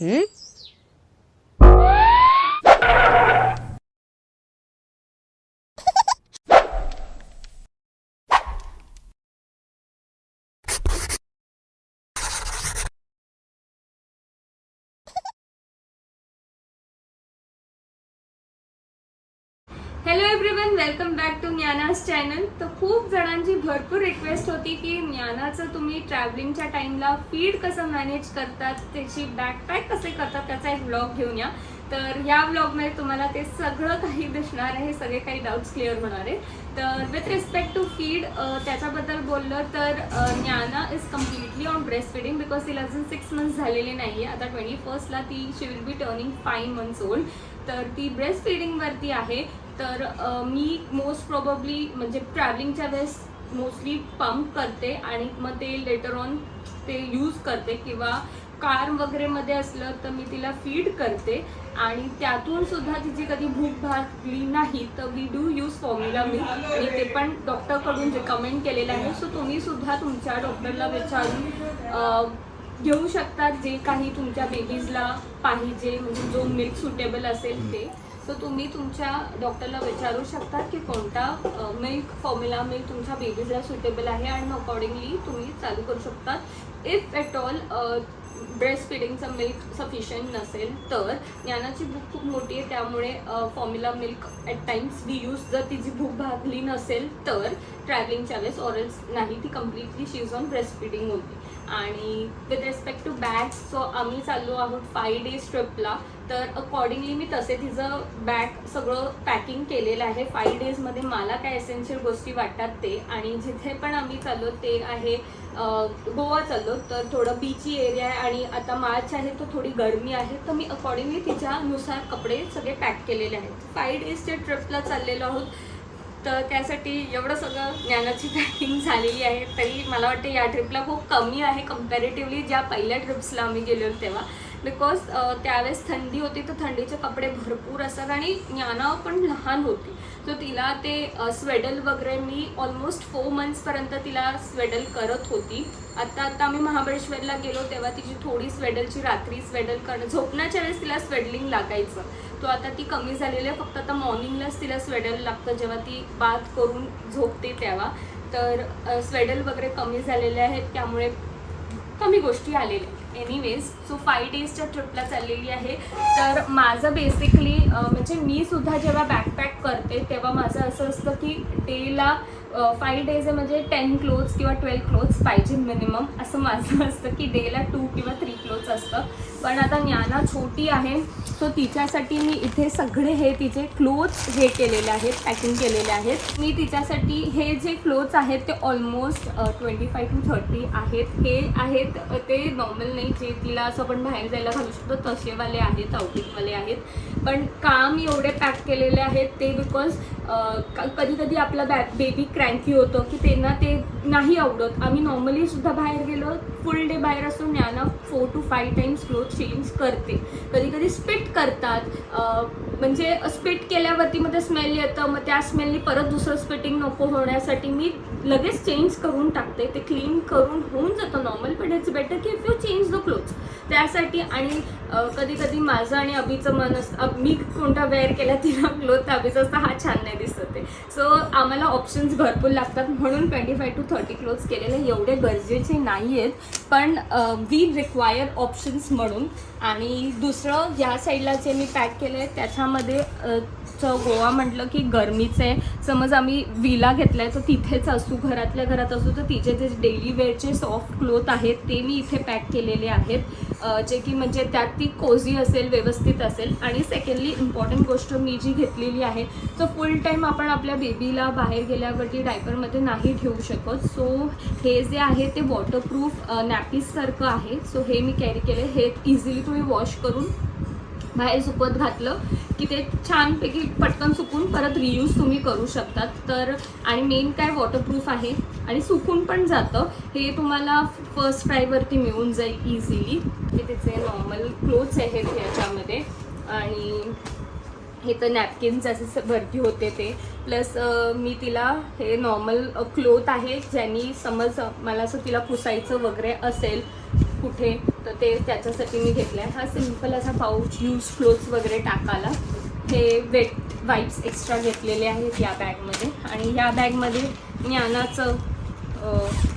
Hello everyone, welcome back to Gyanas channel. तर खूप जणांची भरपूर रिक्वेस्ट होती की ज्ञानाचं तुम्ही ट्रॅव्हलिंगच्या टाइमला फीड कसं मॅनेज करतात, त्याची बॅकपॅक कसे करतात त्याचा एक व्लॉग घेऊन या. तर या व्लॉगमध्ये तुम्हाला ते सगळं काही दिसणार आहे, सगळे काही डाऊट्स क्लिअर होणार आहे. तर विथ रिस्पेक्ट टू फीड त्याच्याबद्दल बोललं तर ज्ञाना is completely on breast feeding because तिला अजून 6 मंथ्स झालेले नाही आहे. आता 21st ती she will be turning 5 months old. तर ती ब्रेस्ट फीडिंगवरती आहे. तर मी मोस्ट प्रोबेबली म्हणजे ट्रॅव्हलिंगच्या वेळेस मोस्टली पंप करते आणि मग ते लेटर ऑन ते यूज करते, किंवा कार वगैरेमध्ये असलं तर मी तिला फीड करते. आणि त्यातून सुद्धा तिची कधी भूक भागली नाही तर we do use formula milk, आणि ते पण डॉक्टरकडून रिकमेंड केलेलं आहे. सो तुम्ही सुद्धा तुमच्या डॉक्टरला विचारून घेऊ शकता जे काही तुमच्या बेबीजला पाहिजे, म्हणजे जो मिल्क सुटेबल असेल ते. सो तुम्ही तुमच्या डॉक्टरला विचारू शकता की कोणता मिल्क फॉर्म्युला मिल्क तुमच्या बेबीजला सुटेबल आहे, आणि अकॉर्डिंगली तुम्ही चालू करू शकता. इफ ॲट ऑल ब्रेस्ट फिडिंगचं मिल्क सफिशियंट नसेल तर. ज्ञानाची भूक खूप मोठी आहे त्यामुळे formula milk at times we use, जर तिची भूक भागली नसेल तर ट्रॅव्हलिंगच्या वेळेस, ऑरल्स नाही ती completely she is on breast feeding होती. आणि with respect to bag, so आम्ही चाललो आहोत 5 days ट्रिपला. तर अकॉर्डिंगली मी तसे तिचं बॅग सगळं पॅकिंग केलेलं आहे. 5 daysमध्ये मला काय एसेन्शियल गोष्टी वाटतात ते. आणि जिथे पण आम्ही चाललो ते आहे गोवा चाललो, तर थोडं बीची एरिया आहे आणि आता मार्च आहे तर थोडी गरमी आहे. तर मी अकॉर्डिंगली तिच्यानुसार कपडे सगळे पॅक केलेले आहेत. 5 daysच्या ट्रिपला चाललेलो आहोत. तर त्यासाठी एवढं सगळं ज्ञानाची पॅकिंग झालेली आहे. तरी मला वाटतं या ट्रिपला खूप कमी आहे कम्पॅरेटिव्हली ज्या पहिल्या ट्रिप्सला आम्ही गेलो तेव्हा. बिकॉज त्यावेळेस थंडी होती तर थंडीचे कपडे भरपूर असतात आणि ज्ञाना पण लहान होती. सो तिला ते स्वेडल वगैरे मी ऑलमोस्ट 4 monthsपर्यंत तिला स्वेडल करत होती. आता आम्ही महाबळेश्वरला गेलो तेव्हा तिची थोडी स्वेडलची रात्री स्वेडल करणं, झोपण्याच्या वेळेस तिला स्वेडलिंग लागायचं. तो आता ती कमी झालेली आहे. फक्त आता मॉर्निंगलाच तिला स्वेडल लागतं जेव्हा ती बाथ करून झोपते तेव्हा. तर स्वेडल वगैरे कमी झालेले आहेत त्यामुळे कमी गोष्टी आलेल्या. एनिवेज, सो 5 daysच्या ट्रिपला चाललेली आहे. तर माझं बेसिकली म्हणजे मी सुद्धा जेव्हा बॅकपॅक करते तेव्हा माझं असं असतं की डेला 5 days आहे म्हणजे 10 clothes किंवा 12 clothes पाहिजे मिनिमम, असं माझं असतं की डेला 2 किंवा 3 clothes असतं. पण आता ज्ञाना छोटी आहे सो तिच्यासाठी मी इथे सगळे हे तिचे क्लोथ्स हे केलेले आहेत, पॅकिंग केलेले आहेत. मी तिच्यासाठी हे जे क्लोथ्स आहेत ते ऑलमोस्ट 25 to 30 आहेत. हे आहेत ते नॉर्मल नाही, जे तिला असं आपण बाहेर जायला घालू शकतो तसेवाले आहेत, आउटिंगवाले आहेत. पण काम एवढे पॅक केलेले आहेत ते बिकॉज कधी कधी आपला बेबी क्रँकी होतं की त्यांना ते नाही आवडत. आम्ही नॉर्मली सुद्धा बाहेर गेलो, फुल डे बाहेर असतो, ज्ञाना 4 to 5 times क्लोथ चेंज करते. कधी कधी स्पिट करतात, म्हणजे स्पिट केल्यावरती मग ते स्मेल येतं, मग त्या स्मेलनी परत दुसरं स्पिटिंग नको होण्यासाठी मी लगेच चेंज करून टाकते. ते क्लीन करून होऊन जातं नॉर्मल, पण इट्स बेटर की if you change the clothes त्यासाठी. आणि कधी कधी माझं आणि अभिचं मन असतं, मी कोणता वेअर केला तिला क्लोथ अभिचं असतं हा छान नाही दिसत आहे. सो आम्हाला ऑप्शन्स भरपूर लागतात म्हणून 25 to 30 क्लोथ्स केलेले. एवढे गरजेचे नाही आहेत पण वी रिक्वायर ऑप्शन्स म्हणून. आणि दुसरं या साईडला जे मी पॅक केलं आहे त्याच्यामध्ये गोवा म्हटलं की गरमीचं आहे. समज आम्ही विला घेतला आहे तर तिथेच असू, घरातल्या घरात असू, तर तिचे जे डेली वेअरचे सॉफ्ट क्लोथ आहेत ते मी इथे पॅक केलेले आहेत, जे की म्हणजे त्यात ती कोझी असेल, व्यवस्थित असेल. आणि सेकंडली इम्पॉर्टंट गोष्ट मी जी घेतलेली आहे, सो फुल टाईम आपण आपल्या बेबीला बाहेर गेल्यावरती डायपरमध्ये नाही ठेवू शकत. सो हे जे आहे ते वॉटरप्रूफ नॅपीजसारखं आहे. सो हे मी कॅरी केले. हे इझिली तुम्ही वॉश करून बाहेर सुकवत घातलं की ते छानपैकी पटकन सुकून परत रियूज तुम्ही करू शकतात. तर आणि मेन काय वॉटरप्रूफ आहे आणि सुकून पण जातं. हे तुम्हाला फर्स्ट ट्रायवरती मिळून जाईल इझिली. हे त्याचे नॉर्मल क्लोथ्स आहेत याच्यामध्ये. आणि हे तर नॅपकिन्स असे भरती होते ते. प्लस मी तिला हे नॉर्मल क्लोथ आहे ज्यांनी समज मला असं तिला पुसायचं वगैरे असेल, कुठे, तर ते त्याच्यासाठी मी घेतला आहे. हा सिम्पल असा पाऊच यूज क्लोथ्स वगैरे टाकायला. हे वेट वाईप्स एक्स्ट्रा घेतलेले आहेत या बॅगमध्ये. आणि या बॅगमध्ये ज्ञानाचं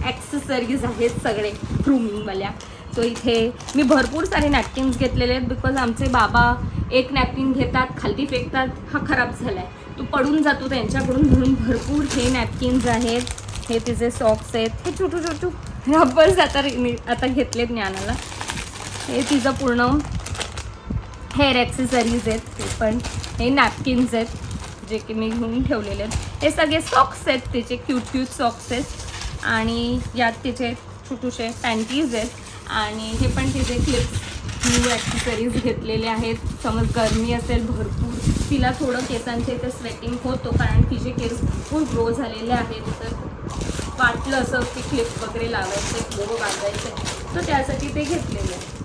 ॲक्सेसरीज आहेत सगळे ग्रूमिंगवाल्या. सो इथे मी भरपूर सारे नॅपकिन्स घेतलेले आहेत, बिकॉज आमचे बाबा एक नॅपकिन घेतात, खाली फेकतात, हा खराब झाला आहे, तो पडून जातो त्यांच्याकडून, म्हणून भरपूर हे नॅपकिन्स आहेत. हे तिचे सॉक्स आहेत, हे छोटू छोटू रबर्स आता घेतलेत ज्ञानाला. हे तिचं पूर्ण हेअर ॲक्सेसरीज आहेत, ते पण हे नॅपकिन्स आहेत जे की मी घेऊन ठेवलेले आहेत. हे सगळे सॉक्स आहेत तिचे, क्यूट क्यूट सॉक्स आहेत. आणि यात तिचे छोटूशे पॅन्टीज आहेत. आणि हे पण तिचे क्लिप्स न्यू ॲक्सेसरीज घेतलेले आहेत. समज गरमी असेल भरपूर, तिला थोडं केसांचे इथे स्वेटिंग होतो कारण तिचे केस भरपूर ग्रो झालेले आहेत, तर वाटलं असं की क्लिप वगैरे लावायचं, ग्लो बांधायचं, तर त्यासाठी ते घेतलेले आहे.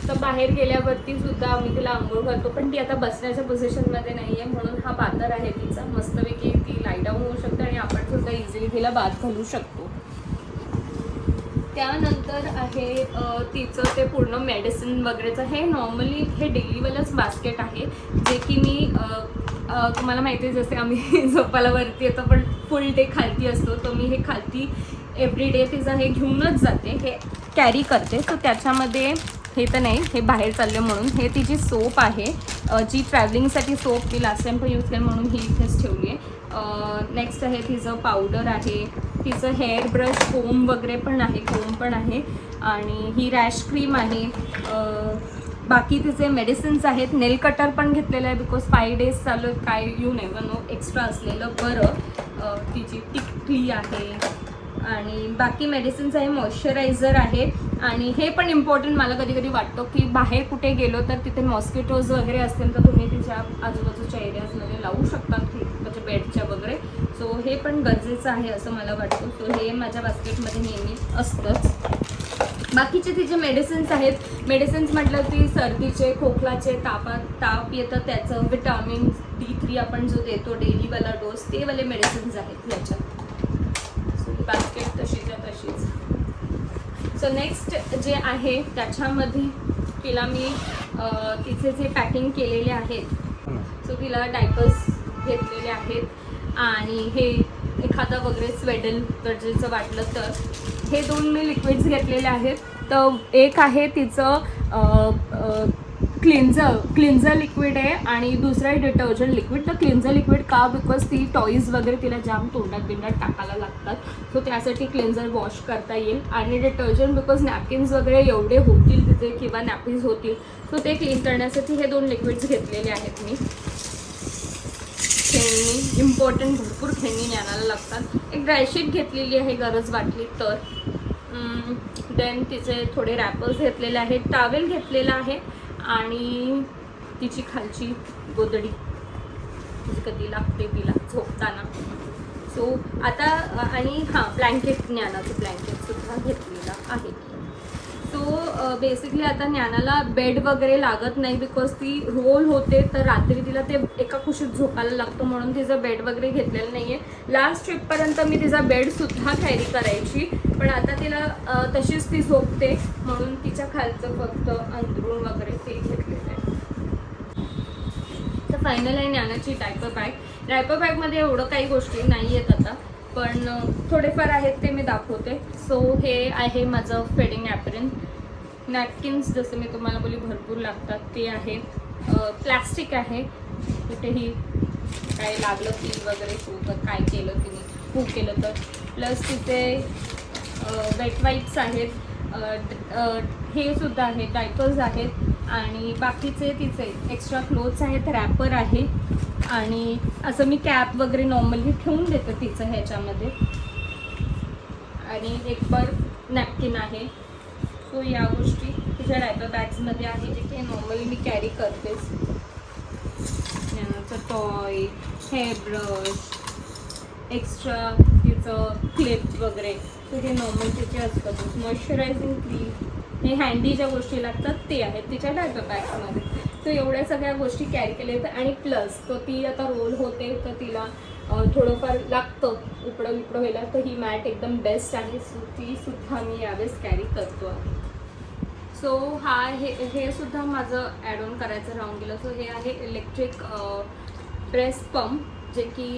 तर बाहेर गेल्यावरती सुद्धा आम्ही तिला आंघोळ करतो, पण ती आता बसण्याच्या पोझिशनमध्ये नाही आहे, म्हणून हा बाथर आहे तिचा. मस्तपैकी ती लाई डाऊन होऊ शकते आणि आपण सुद्धा इझिली तिला बाथ घालू शकतो. त्यानंतर आहे तिचं ते पूर्ण मेडिसिन वगैरेचं. हे नॉर्मली हे डेलीवालंच बास्केट आहे, जे की मी तुम्हाला माहिती आहे, जसे आम्ही झोपायला वरती येतो पण फुल डे खालती असतो, तर मी हे खालती एव्हरी डे तिचं हे घेऊनच जाते, हे कॅरी करते. सो त्याच्यामध्ये हे तर नाही, हे बाहेर चालले म्हणून हे तिची सोप आहे, जी ट्रॅव्हलिंगसाठी सोप मी लास्ट टाइम पण यूज केली म्हणून ही इथेच ठेवली आहे. नेक्स्ट आहे तिचं पावडर आहे, तिचं हेअर ब्रश, कोम वगैरे पण आहे, कोम पण आहे. आणि ही रॅश क्रीम आहे. बाकी तिचे मेडिसिन्स आहेत. नेल कटर पण घेतलेलं आहे, बिकॉज 5 days चालू आहेत, काय यू नेव्हर नो, एक्स्ट्रा असलेलं बरं. तिची टिकली आहे आणि बाकी मेडिसिन्स आहे. मॉइश्चरायझर आहे. आणि हे पण इम्पॉर्टंट मला कधी कधी वाटतं की बाहेर कुठे गेलो तर तिथे मॉस्किटोज वगैरे असतील तर तुम्ही तिच्या आजूबाजूच्या एरियाजमध्ये लावू शकतात, म्हणजे बेडच्या वगैरे. सो हे पण गरजेचं आहे असं मला वाटतं. सो हे माझ्या बास्केटमध्ये नेहमी असतंच. बाकीचे तिचे मेडिसिन्स आहेत. मेडिसिन्स म्हटलं की सर्दीचे, खोकलाचे, ताप येतं त्याचं, विटॅमिन D3 आपण जो देतो डेलीवाला डोस, ते वाले मेडिसिन्स आहेत याच्यात. सो बास्केट तशीच्या तशीच. सो नेक्स्ट जे आहे त्याच्यामध्ये तिला मी तिचे जे पॅकिंग केलेले आहेत, सो तिला डायपर्स घेतलेले आहेत. आणि हे एखादं वगैरे स्वेडल गरजेचं वाटलं तर हे 2 मी लिक्विड्स घेतलेले आहेत. तर एक आहे तिचं क्लिन्झर लिक्विड आहे आणि दुसरं आहे डिटर्जंट लिक्विड. तर क्लिन्झर लिक्विड का, बिकॉज ती टॉईज वगैरे तिला जाम तोंडात बिंडात टाकायला लागतात, सो त्यासाठी क्लिन्झर वॉश करता येईल. आणि डिटर्जंट बिकॉज नॅपकिन्स वगैरे एवढे होतील तिथे किंवा नॅपकिन्स होतील, सो ते क्लीन करण्यासाठी हे 2 लिक्विड्स घेतलेले आहेत मी. खेळणी इम्पॉर्टंट, भरपूर खेळणी ज्ञानाला लागतात. एक ड्रायशीट घेतलेली आहे गरज वाटली तर. देन तिचे थोडे रॅपर्स घेतलेले आहेत, टावेल घेतलेला आहे. आणि तिची खालची गोदडी जी कधी लागते तिला झोपताना. सो आता आणि हां, ब्लँकेट, ज्ञानाचं ब्लँकेटसुद्धा घेतलेलं आहे. सो बेसिकली आता ज्ञानाला बेड वगैरे लागत नाही, बिकॉज ती रोल होते तर रात्री तिला ते एका कुशीत झोपायला लागतं, म्हणून तिचं बेड वगैरे घेतलेलं नाही आहे. लास्ट ट्रिपपर्यंत मी तिचा बेडसुद्धा कॅरी करायची, पण आता तिला तशीच ती झोपते म्हणून तिच्या खालचं फक्त अंथरूण वगैरे ते घेतलेलं आहे. तर फायनल आहे ज्ञानाची डायपर बॅग. डायपर बॅगमध्ये एवढं काही गोष्टी नाही आहेत आता, पण थोडेफार आहेत ते मी दाखवते. सो हे आहे माझं फेडिंग ॲप्रन. नॅपकिन्स जसं मी तुम्हाला बोली भरपूर लागतात ते आहेत. प्लॅस्टिक आहे, कुठेही काय लागलं की वगैरे तर काय केलं तिने खूप केलं तर. प्लस तिथे वेट वाईप्स आहेत, हे सुद्धा आहेत, डायपर्स आहेत. आणि बाकीचे तिचे एक्स्ट्रा क्लोथ्स आहेत, रॅपर आहे. आणि असं मी कॅप वगैरे नॉर्मली ठेवून देते तिचं ह्याच्यामध्ये. आणि एक नॅपकिन आहे. सो या गोष्टी तिच्या डायपर बॅग्समध्ये आहे, जे की नॉर्मली मी कॅरी करतेच. याचं टॉय, हेअर ब्रश, एक्स्ट्रा तिचं क्लिप्स वगैरे, तर हे नॉर्मल तिचे असतातच. मॉइश्चरायझिंग क्रीम, हे हँडी ज्या गोष्टी लागतात ते आहेत तिच्या डायपर बॅग्समध्ये. सो एवढ्या सगळ्या गोष्टी कॅरी केल्या आहेत. आणि प्लस तो ती आता रोल होते तर तिला थोडंफार लागतं उपडं व्हायला, तर ही मॅट एकदम बेस्ट आहे. सो ती सुद्धा मी यावेळेस कॅरी करतो आहे. सो हे सुद्धा माझं ॲड ऑन करायचं राहून गेलं. सो हे आहे इलेक्ट्रिक ब्रेस्ट पंप, जे की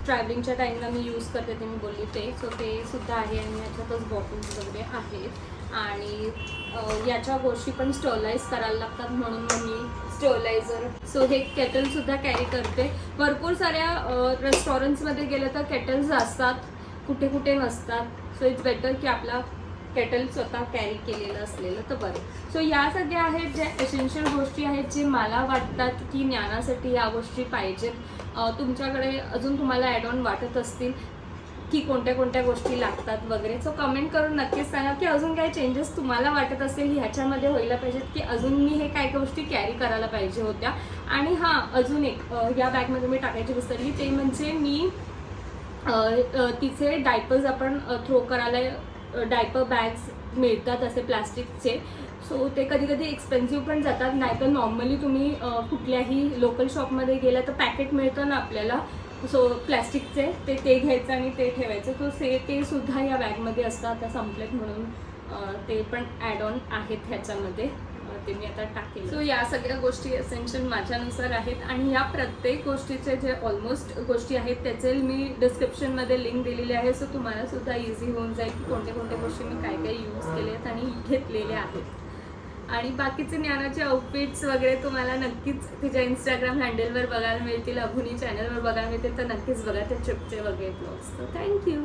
ट्रॅव्हलिंगच्या टाईमला मी यूज करते, ते मी बोलली ते. सो ते सुद्धा आहे आणि याच्यातच बॉटल्स वगैरे आहेत. आणि याच्या गोष्टी पण स्टरलाइज करायला लागतात, म्हणून मग मी स्टरलायझर. सो हे केटलसुद्धा कॅरी करते. भरपूर साऱ्या रेस्टॉरंट्समध्ये गेलं तर केटल्स असतात, कुठे कुठे नसतात. सो इट्स बेटर की आपला केटल स्वतः कॅरी केलेलं असलेलं तर बरं. सो या सगळ्या आहेत ज्या एसेन्शियल गोष्टी आहेत, जे मला वाटतात की ज्ञानासाठी या गोष्टी पाहिजेत. तुमच्याकडे अजून तुम्हाला ॲड ऑन वाटत असतील की कोणत्या कोणत्या गोष्टी लागतात वगैरे, सो कमेंट करून नक्कीच सांगा की अजून काही चेंजेस तुम्हाला वाटत असेल ह्याच्यामध्ये व्हायला पाहिजेत, की अजून मी हे काय गोष्टी कॅरी करायला पाहिजे होत्या. आणि हां, अजून एक या बॅगमध्ये मी टाकायची विसरली, ते म्हणजे मी तिचे डायपर्स आपण थ्रो करायला डायपर बॅग्स मिळतात असे प्लास्टिकचे. सो ते कधी कधी एक्सपेन्सिव्ह पण जातात, नाहीतर नॉर्मली तुम्ही कुठल्याही लोकल शॉपमध्ये गेला तर पॅकेट मिळतं ना आपल्याला, सो प्लॅस्टिकचे, ते घ्यायचं आणि ते ठेवायचं. तो ते सुद्धा या बॅगमध्ये असतं. आता संपलेत म्हणून ते पण ॲड ऑन आहेत ह्याच्यामध्ये, ते मी आता टाकेल. सो या सगळ्या गोष्टी एसेन्शियल माझ्यानुसार आहेत. आणि या प्रत्येक गोष्टीचे जे ऑलमोस्ट गोष्टी आहेत त्याचे मी डिस्क्रिप्शनमध्ये लिंक दिलेली आहे. सो तुम्हाला सुद्धा इझी होऊन जाईल की कोणत्या कोणत्या गोष्टी मी काय काय यूज केले आहेत आणि घेतलेल्या आहेत. आणि बाकीचे ज्ञानाचे आउटफिट्स वगैरे तुम्हाला नक्कीच तिच्या इंस्टाग्राम हँडलवर बघायला मिळतील, अभुनी चॅनलवर बघायला मिळतील. तर नक्कीच बघा त्या ट्रिपचे वगैरे ब्लॉग्स. तर थँक्यू.